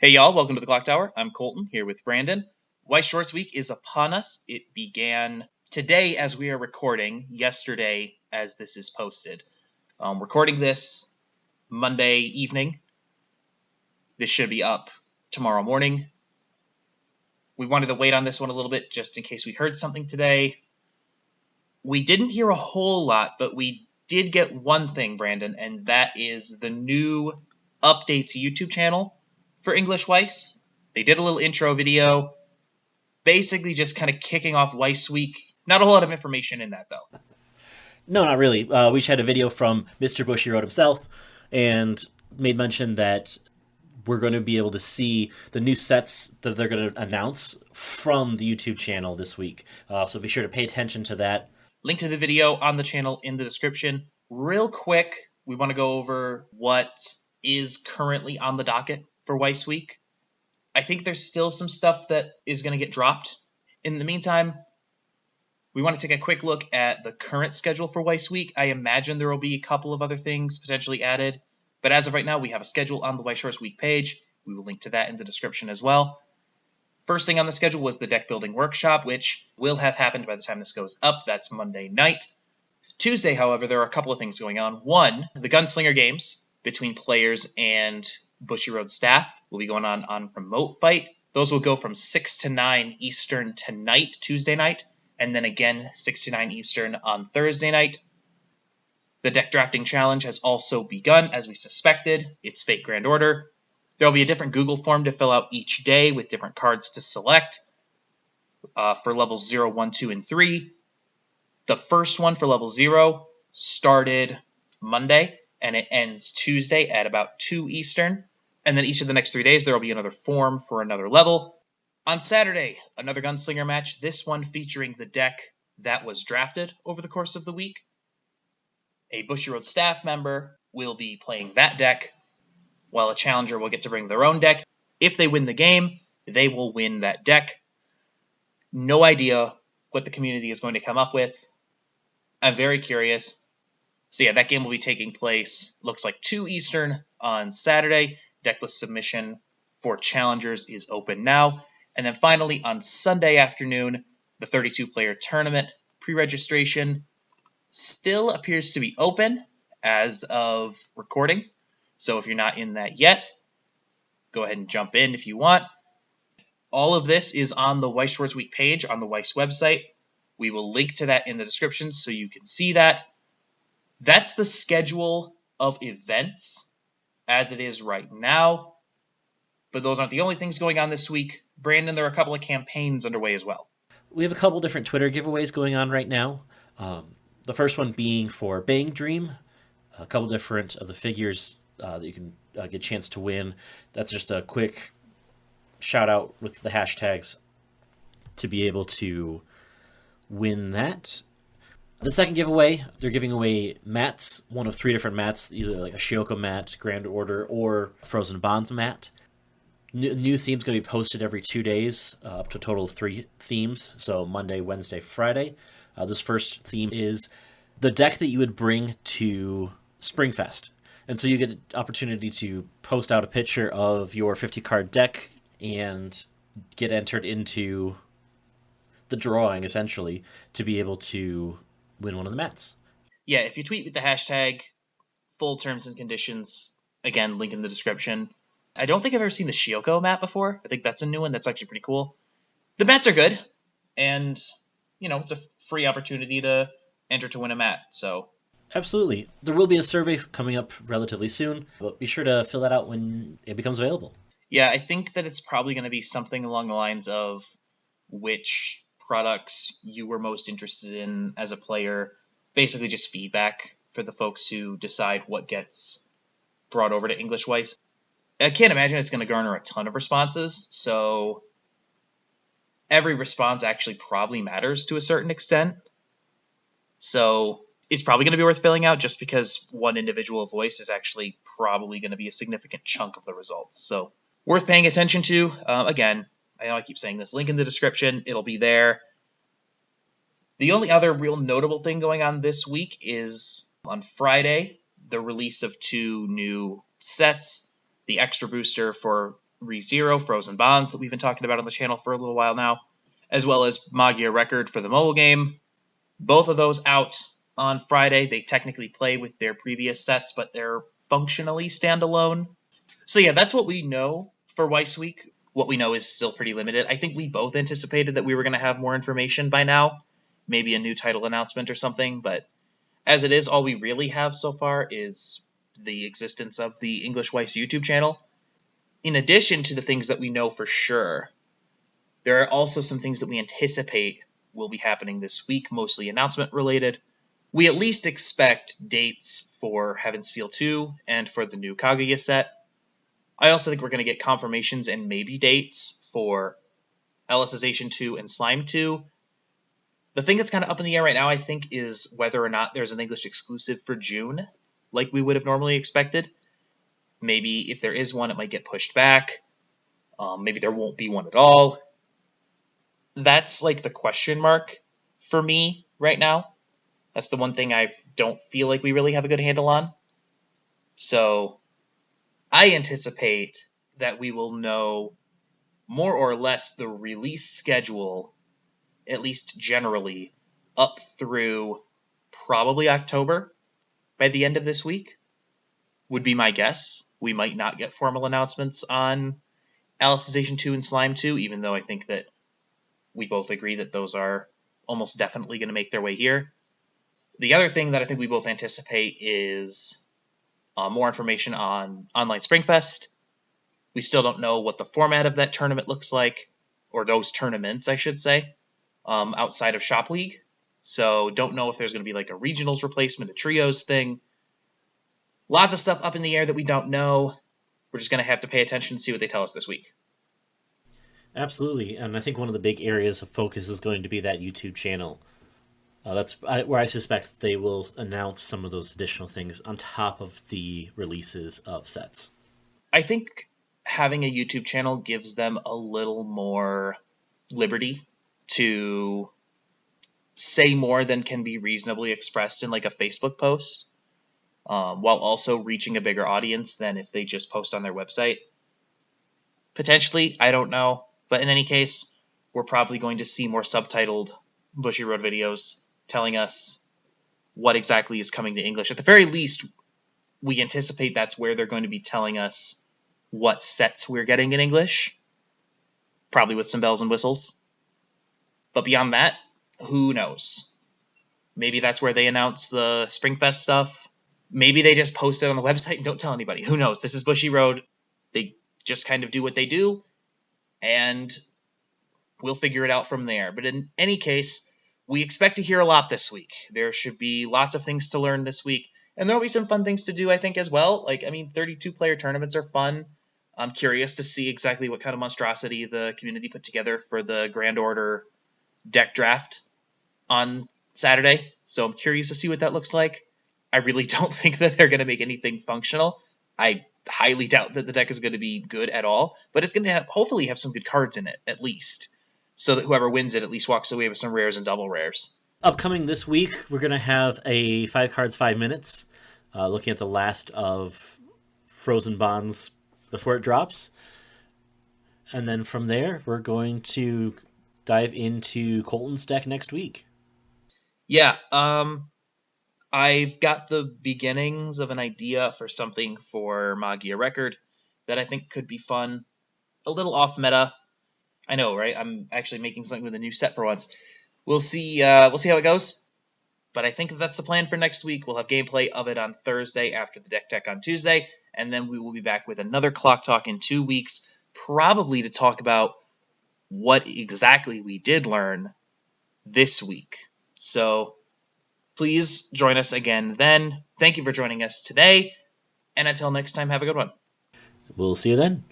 Hey y'all, welcome to the Clock Tower. I'm Colton here with Brandon. Weiss Schwarz week is upon us. It began today as we are recording, yesterday as this is posted. Recording this Monday evening. This should be up tomorrow morning. We wanted to wait on this one a little bit just in case we heard something today. We didn't hear a whole lot, but we did get one thing, Brandon, and that is the new update to YouTube channel for English Weiss. They did a little intro video, basically just kind of kicking off Weiss Week. Not a whole lot of information in that, though. No, not really. We just had a video from Mr. Bushiroad himself and made mention that we're going to be able to see the new sets that they're going to announce from the YouTube channel this week. So be sure to pay attention to that. Link to the video on the channel in the description. Real quick, we want to go over what is currently on the docket for Weiss Week. I think there's still some stuff that is going to get dropped. In the meantime, we want to take a quick look at the current schedule for Weiss Week. I imagine there will be a couple of other things potentially added, but as of right now, we have a schedule on the Weiss Schwarz Week page. We will link to that in the description as well. First thing on the schedule was the deck building workshop, which will have happened by the time this goes up. That's Monday night. Tuesday, however, there are a couple of things going on. One, the Gunslinger games between players and Bushiroad staff will be going on Remote Fight. Those will go from 6 to 9 Eastern tonight, Tuesday night, and then again 6 to 9 Eastern on Thursday night. The deck drafting challenge has also begun, as we suspected. It's Fate Grand Order. There will be a different Google form to fill out each day with different cards to select for levels 0, 1, 2, and 3. The first one for level 0 started Monday, and it ends Tuesday at about 2 Eastern. And then each of the next 3 days, there will be another form for another level. On Saturday, another Gunslinger match, this one featuring the deck that was drafted over the course of the week. A Bushiroad staff member will be playing that deck, while a challenger will get to bring their own deck. If they win the game, they will win that deck. No idea what the community is going to come up with. I'm very curious. So yeah, that game will be taking place, looks like 2 Eastern on Saturday. Decklist submission for challengers is open now. And then finally, on Sunday afternoon, the 32-player tournament pre-registration still appears to be open as of recording. So if you're not in that yet, go ahead and jump in if you want. All of this is on the Weiss Schwarz Week page on the Weiss website. We will link to that in the description so you can see that. That's the schedule of events as it is right now. But those aren't the only things going on this week. Brandon, there are a couple of campaigns underway as well. We have a couple different Twitter giveaways going on right now. The first one being for Bang Dream, a couple different of the figures that you can get a chance to win. That's just a quick shout out with the hashtags to be able to win that. The second giveaway, they're giving away mats, one of 3 different mats, either like a Shioko mat, Grand Order, or Frozen Bonds mat. New themes going to be posted every 2 days, up to a total of 3 themes, so Monday, Wednesday, Friday. This first theme is the deck that you would bring to Springfest. And so you get an opportunity to post out a picture of your 50-card deck and get entered into the drawing, essentially, to be able to win one of the mats. Yeah, if you tweet with the hashtag, full terms and conditions, again, link in the description. I don't think I've ever seen the Shioko mat before. I think that's a new one. That's actually pretty cool. The mats are good, and, it's a free opportunity to enter to win a mat, so... Absolutely. There will be a survey coming up relatively soon, but be sure to fill that out when it becomes available. Yeah, I think that it's probably going to be something along the lines of which products you were most interested in as a player, basically just feedback for the folks who decide what gets brought over to English Weiss. I can't imagine it's going to garner a ton of responses, so every response actually probably matters to a certain extent. So it's probably going to be worth filling out just because one individual voice is actually probably going to be a significant chunk of the results. So worth paying attention to. Again, I know I keep saying this, link in the description. It'll be there. The only other real notable thing going on this week is on Friday, the release of 2 new sets. The extra booster for ReZero Frozen Bonds that we've been talking about on the channel for a little while now, as well as Magia Record for the mobile game. Both of those out on Friday. They technically play with their previous sets, but they're functionally standalone. So yeah, that's what we know for Weiss Week. What we know is still pretty limited. I think we both anticipated that we were going to have more information by now, maybe a new title announcement or something, but as it is, all we really have so far is the existence of the English Weiss YouTube channel. In addition to the things that we know for sure, there are also some things that we anticipate will be happening this week, mostly announcement related. We at least expect dates for Heaven's Feel 2 and for the new Kaguya set. I also think we're going to get confirmations and maybe dates for Alicization 2 and Slime 2. The thing that's kind of up in the air right now, I think, is whether or not there's an English exclusive for June, like we would have normally expected. Maybe if there is one, it might get pushed back. Maybe there won't be one at all. That's like the question mark for me right now. That's the one thing I don't feel like we really have a good handle on. So I anticipate that we will know more or less the release schedule, at least generally, up through probably October by the end of this week, would be my guess. We might not get formal announcements on Alicization 2 and Slime 2, even though I think that we both agree that those are almost definitely going to make their way here. The other thing that I think we both anticipate is more information on Online Springfest. We still don't know what the format of that tournament looks like, or those tournaments, I should say, outside of Shop League. So don't know if there's going to be like a regionals replacement, a trios thing. Lots of stuff up in the air that we don't know. We're just going to have to pay attention and see what they tell us this week. Absolutely, and I think one of the big areas of focus is going to be that YouTube channel. That's where I suspect they will announce some of those additional things on top of the releases of sets. I think having a YouTube channel gives them a little more liberty to say more than can be reasonably expressed in like a Facebook post, while also reaching a bigger audience than if they just post on their website. Potentially, I don't know. But in any case, we're probably going to see more subtitled Bushy Road videos telling us what exactly is coming to English. At the very least, we anticipate that's where they're going to be telling us what sets we're getting in English, probably with some bells and whistles. But beyond that, who knows? Maybe that's where they announce the Springfest stuff. Maybe they just post it on the website and don't tell anybody. Who knows? This is Bushy Road. They just kind of do what they do, and we'll figure it out from there. But in any case, we expect to hear a lot this week. There should be lots of things to learn this week, and there'll be some fun things to do, I think, as well. 32-player tournaments are fun. I'm curious to see exactly what kind of monstrosity the community put together for the Grand Order deck draft on Saturday, so I'm curious to see what that looks like. I really don't think that they're going to make anything functional. I highly doubt that the deck is going to be good at all, but it's going to hopefully have some good cards in it, at least, so that whoever wins it at least walks away with some rares and double rares. Upcoming this week, we're going to have a 5 cards, 5 minutes, looking at the last of Frozen Bonds before it drops. And then from there, we're going to dive into Colton's deck next week. Yeah, I've got the beginnings of an idea for something for Magia Record that I think could be fun. A little off meta. I know, right? I'm actually making something with a new set for once. We'll see how it goes. But I think that's the plan for next week. We'll have gameplay of it on Thursday after the deck tech on Tuesday, and then we will be back with another Clock Talk in 2 weeks, probably to talk about what exactly we did learn this week. So please join us again then. Thank you for joining us today, and until next time, have a good one. We'll see you then.